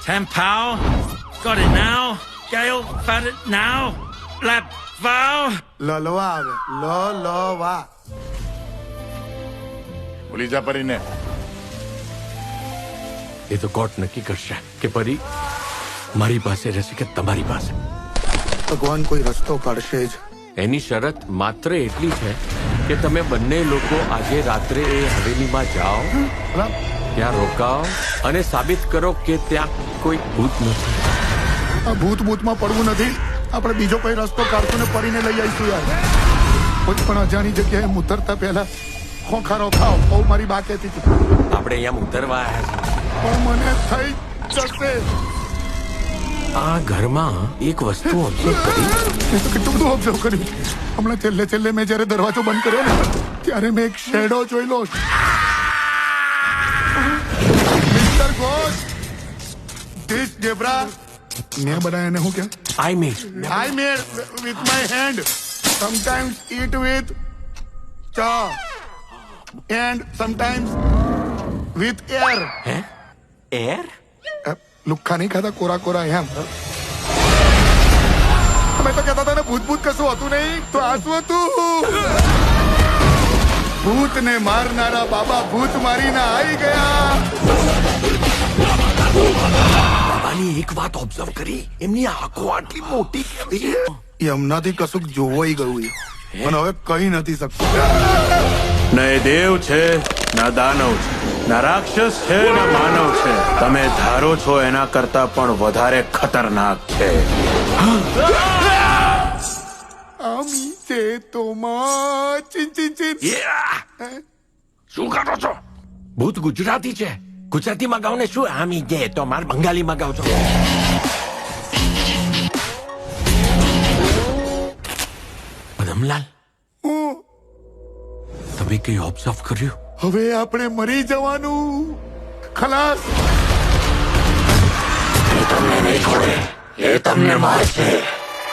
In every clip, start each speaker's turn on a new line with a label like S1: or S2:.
S1: Ten pow. Got it now. Gale, found it now. Lap vow.
S2: લલવા આવે લલવા.
S3: ભૂલી જા પરીને.
S4: એ તો કોર્ટ નક્કી કરશે કે પરી મારી પાસે રહેશે કે તમારી પાસે.
S2: ભગવાન કોઈ રસ્તો કાઢશે જ.
S4: એની શરત માત્ર એટલી છે કે તમે બંને લોકો આજે રાત્રે એ હવેલીમાં જાઓ,
S2: ભલા,
S4: ત્યાં રોકાઓ અને સાબિત કરો કે ત્યાં કોઈ ભૂત નથી.
S2: આ ભૂતમાં પડવું નથી. આપણે બીજો કોઈ રસ્તો કાઢશું ને પરીને લઈ આવીશું યાર. કોઈ પણ અજાણી જગ્યાએ ઉતરતા પહેલા ખોખારો ખાઓ બહુ મારી બા કહેતી હતી.
S4: આપણે અહીંયા ઉતરવા આવ્યા છીએ.
S2: પણ મને થઈ જશે.
S4: આ ઘરમાં એક વસ્તુ ઓબ્ઝર્વ કરી.
S2: મેં તો કેટલું બધું ઓબ્ઝર્વ કર્યું. હમણાં છેલ્લે મેં જયારે દરવાજો બંધ કર્યો ને ત્યારે મેં એક શેડો જોયેલો. મિસ્ટર ગોડ, ધીસ ઝેબ્રા મેં બનાવ્યા ને હું કે
S4: I mean
S2: I made with my hand. Sometimes eat with cha and sometimes with air.
S4: હે એર
S2: લુખ્ખા નહીં ખાતા કોરા એમ. અમે તો કહેતા હતા ને ભૂત કશું હતું નહીં તો આ શું હતું? ભૂત ને મારનારા બાબા ભૂત મારીને આવી ગયા.
S4: બાબાની એક વાત ઓબ્ઝર્વ કરી. એમની આંખો આટલી મોટી કેવી?
S2: એમનાથી કશુંક જોવાઈ ગયું પણ હવે કઈ નથી શકતું.
S5: ન એ દેવ છે ના દાનવ છે, ના રાક્ષસ છે ના માનવ છે. તમે ધારો છો એના કરતા પણ વધારે ખતરનાક છે.
S2: આમી છે તો ચીન
S4: શું કરો છો? ભૂત ગુજરાતી છે. ગુજરાતીમાં ગાવ ને શું આમી જે તો માર બંગાળીમાં ગાવ છો. પદમલાલ, તમે કઈ ઓબ્ઝર્વ કર્યું?
S2: હવે આપણે મરી જવાનું. ખલાસ.
S4: એ તમને મારશે,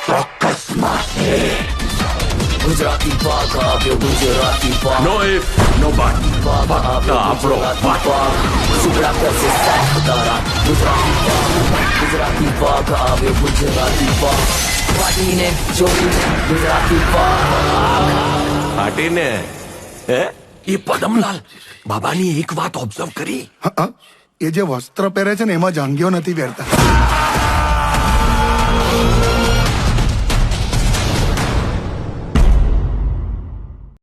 S4: ચોક્કસ મારશે. ગુજરાતી પાક આવ્યો, ગુજરાતી પાક. No if no but. આપણો સુગડા કરશે સાથ તારા. ગુજરાતી પાક આવ્યો, ગુજરાતી પાક. પાટીને જોડી ગુજરાતી પાક. પાટીને હે? એ પદમલાલ, બાબાની એક વાત ઓબ્ઝર્વ કરી.
S2: એ જે વસ્ત્ર પહેરે છે ને એમાં જાંગીઓ નથી પહેરતા.